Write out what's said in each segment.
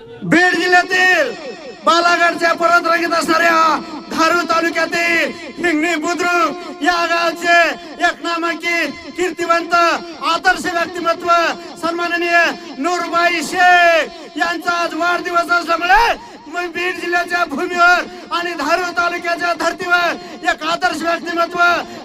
बीड जिल्ह्यातील बालाघाटच्या पर्वतरांगेत असणाऱ्या धारूर तालुक्यातील हिंगणी बुद्रुक या गावचे एक नामांकित कीर्तिवंत आदर्श व्यक्तिमत्व सन्माननीय नूरबाई शेख यांचा आज वाढदिवस असल्यामुळे बीड जिल्ह्याच्या भूमीवर आणि धारूर तालुक्याच्या धर्तीवर एक आदर्श व्यक्तिमत्व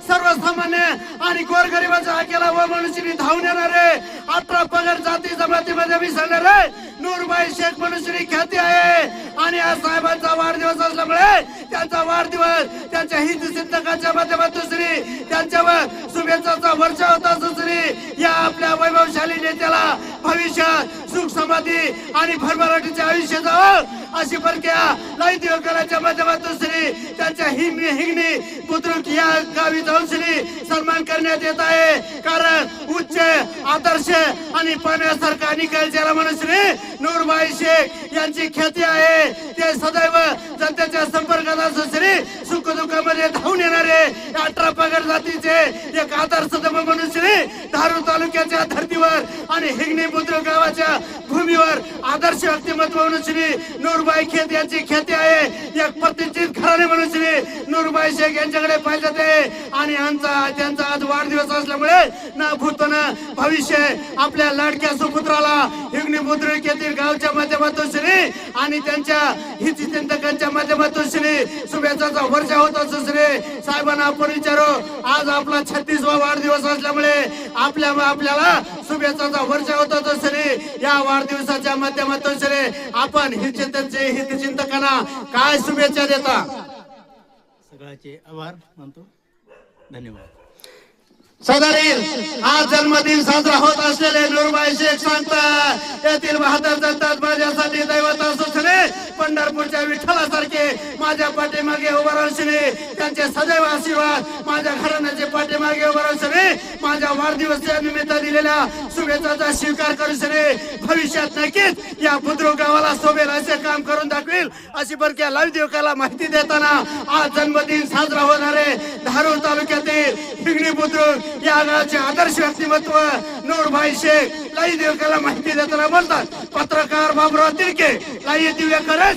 सर्वसामान्य आणि गोरगरिबाच्या हाकेला व मनुष्यनी धावून येणारे 18 पगड जाती जमातीमध्ये मिसळणारे नूरबाई शेख मनुष्यनी ख्याती आहे आणि या साहेबांचा वाढदिवस असल्यामुळे त्यांचा वाढदिवस त्यांच्या हिंदू चिंतकांच्या माध्यमातून श्री त्यांच्यावर शुभेच्छाचा वर्षा होता श्री या आपल्या वैभवशाली नेत्याला भविष्यात सुख समाधी आणि भरभराटीचे आयुष्य जावं अशी परक्या लाईत योगनाच्या माध्यमातून श्री त्यांच्या हिंगणी बुद्रुक या गावी जाऊन श्री सन्मान करण्यात येत आहे कारण उच्च आदर्श आणि पाण्यासारखा निकाल ज्याला म्हणून श्री नूरबाई शेख यांची ख्याती आहे ते सदैव जनतेच्या संपर्कात असून श्री सुखदुःखामध्ये धावून येणारे 18 पगड जातीचे एक आदर्श म्हणून श्री धारूर तालुक्याच्या धर्तीवर आणि हिंगणी बुद्रुक गावाच्या भूमीवर आदर्श व्यक्तिमत्व म्हणून श्री नूरबाई शेख यांची ख्याती आहे एक प्रतिष्ठित घराणे म्हणून श्री नूरबाई शेख यांच्याकडे पाहिजे ते आणि त्यांचा आज वाढदिवस असल्यामुळे ना भूत ना भविष्य आपल्या लाडक्या सुपुत्राला हिंगणी बुद्रुक येथील गावच्या माध्यमातून श्री आणि त्यांच्या हितचिंतकांच्या माध्यमातून श्री शुभेच्छाचा वर्षा होत असतो श्री साहेबांना आपण विचारू आज आपला 36वा वाढदिवस असल्यामुळे आपल्याला शुभेच्छाचा वर्षा होत असतो श्री या वाढदिवसाच्या माध्यमातून श्री आपण हितचिंतकांना काय शुभेच्छा देता सगळ्याचे आभार मानतो. धन्यवाद. सदरील आज जन्मदिन साजरा होत असलेले नूरबाई शेख सांगतात येथील 72 जनता माझ्यासाठी दैवत असणे पंढरपूरच्या विठ्ठलासारखे माझ्या पाठीमागे उभा राहून त्यांचे सदैव आशीर्वाद माझ्या घराण्याचे पाठीमागे उभा राहून माझ्या वाढदिवसाच्या निमित्त दिलेल्या शुभेच्छाचा स्वीकार करून भविष्यात नक्कीच या बुद्रुक गावाला शोभेल असे काम करून दाखवेल अशी परक्या लाईव्ह देवकाला माहिती देताना आज जन्मदिन साजरा होणारे धारूर तालुक्यातील हिंगणी बुद्रुक या गावचे आदर्श व्यक्तिमत्व नूरबाई शेख लाई देवकाला माहिती देताना बोलतात पत्रकार बाबुराव तिडके लाई दिव्याकरच